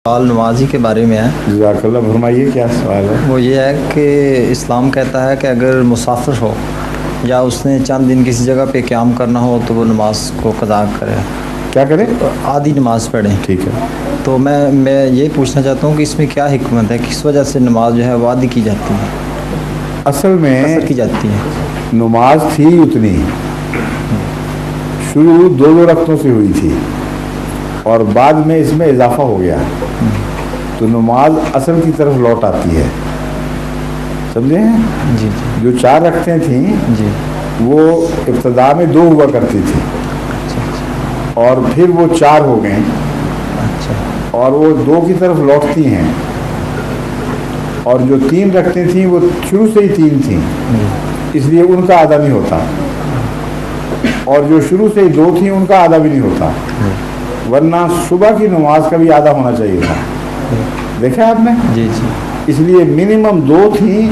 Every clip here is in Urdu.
سوال نمازی کے بارے میں ہے۔ جزاک اللہ، فرمائیے کیا سوال ہے؟ وہ یہ ہے کہ اسلام کہتا ہے کہ اگر مسافر ہو یا اس نے چند دن کسی جگہ پہ قیام کرنا ہو تو وہ نماز کو قضا کرے، کیا کرے؟ آدھی نماز پڑھیں۔ ٹھیک ہے، تو میں یہ پوچھنا چاہتا ہوں کہ اس میں کیا حکمت ہے، کس وجہ سے نماز جو ہے وہ آدھی کی جاتی ہے، اصل میں قصر کی جاتی ہے؟ نماز تھی اتنی، شروع دو رکعتوں سے ہوئی تھی اور بعد میں اس میں اضافہ ہو گیا تو نماز اصل کی طرف لوٹ آتی ہے، سمجھے ہیں؟ جی جو 4 رکعتیں تھیں جی وہ ابتدا میں 2 ہوا کرتی تھی اور پھر وہ 4 ہو گئیں اچھا اور وہ 2 کی طرف لوٹتی ہیں، اور جو 3 رکعتیں تھیں وہ شروع سے ہی 3 تھیں، اس لیے ان کا آدھا نہیں ہوتا، اور جو شروع سے ہی 2 تھیں ان کا آدھا بھی نہیں ہوتا، ورنہ صبح کی نماز کا بھی آدھا ہونا چاہیے تھا، دیکھا آپ نے؟ جی جی اس لیے منیمم 2 تھیں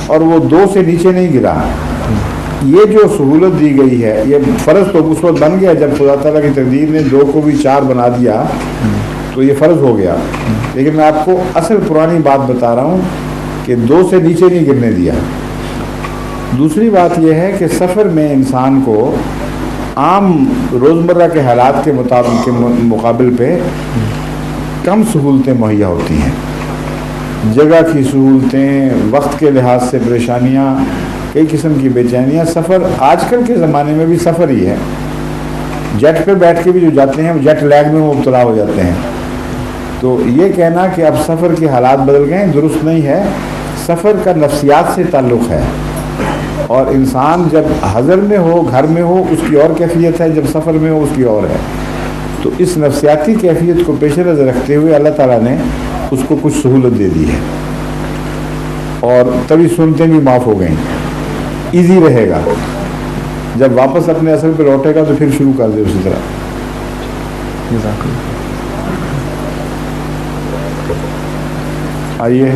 اور وہ 2 سے نیچے نہیں گرا۔ یہ جو سہولت دی گئی ہے، یہ فرض تو اس وقت بن گیا جب خدا تعالیٰ کی تقدیر نے 2 کو بھی 4 بنا دیا تو یہ فرض ہو گیا، لیکن میں آپ کو اصل پرانی بات بتا رہا ہوں کہ 2 سے نیچے نہیں گرنے دیا۔ دوسری بات یہ ہے کہ سفر میں انسان کو عام روزمرہ کے حالات کے مقابل پہ کم سہولتیں مہیا ہوتی ہیں، جگہ کی سہولتیں، وقت کے لحاظ سے پریشانیاں، کئی قسم کی بے چینیاں۔ سفر آج کل کے زمانے میں بھی سفر ہی ہے، جیٹ پہ بیٹھ کے بھی جو جاتے ہیں جیٹ لیگ میں مبتلا ہو جاتے ہیں، تو یہ کہنا کہ اب سفر کے حالات بدل گئے درست نہیں ہے۔ سفر کا نفسیات سے تعلق ہے، اور انسان جب حضر میں ہو، گھر میں ہو، اس کی اور کیفیت ہے، جب سفر میں ہو اس کی اور ہے، تو اس نفسیاتی کیفیت کو پیش نظر رکھتے ہوئے اللہ تعالیٰ نے اس کو کچھ سہولت دے دی ہے، اور تبھی سنتیں بھی معاف ہو گئیں، ایزی رہے گا، جب واپس اپنے اصل پہ لوٹے گا تو پھر شروع کر دے اسی طرح۔ جزاک اللہ۔ آئیے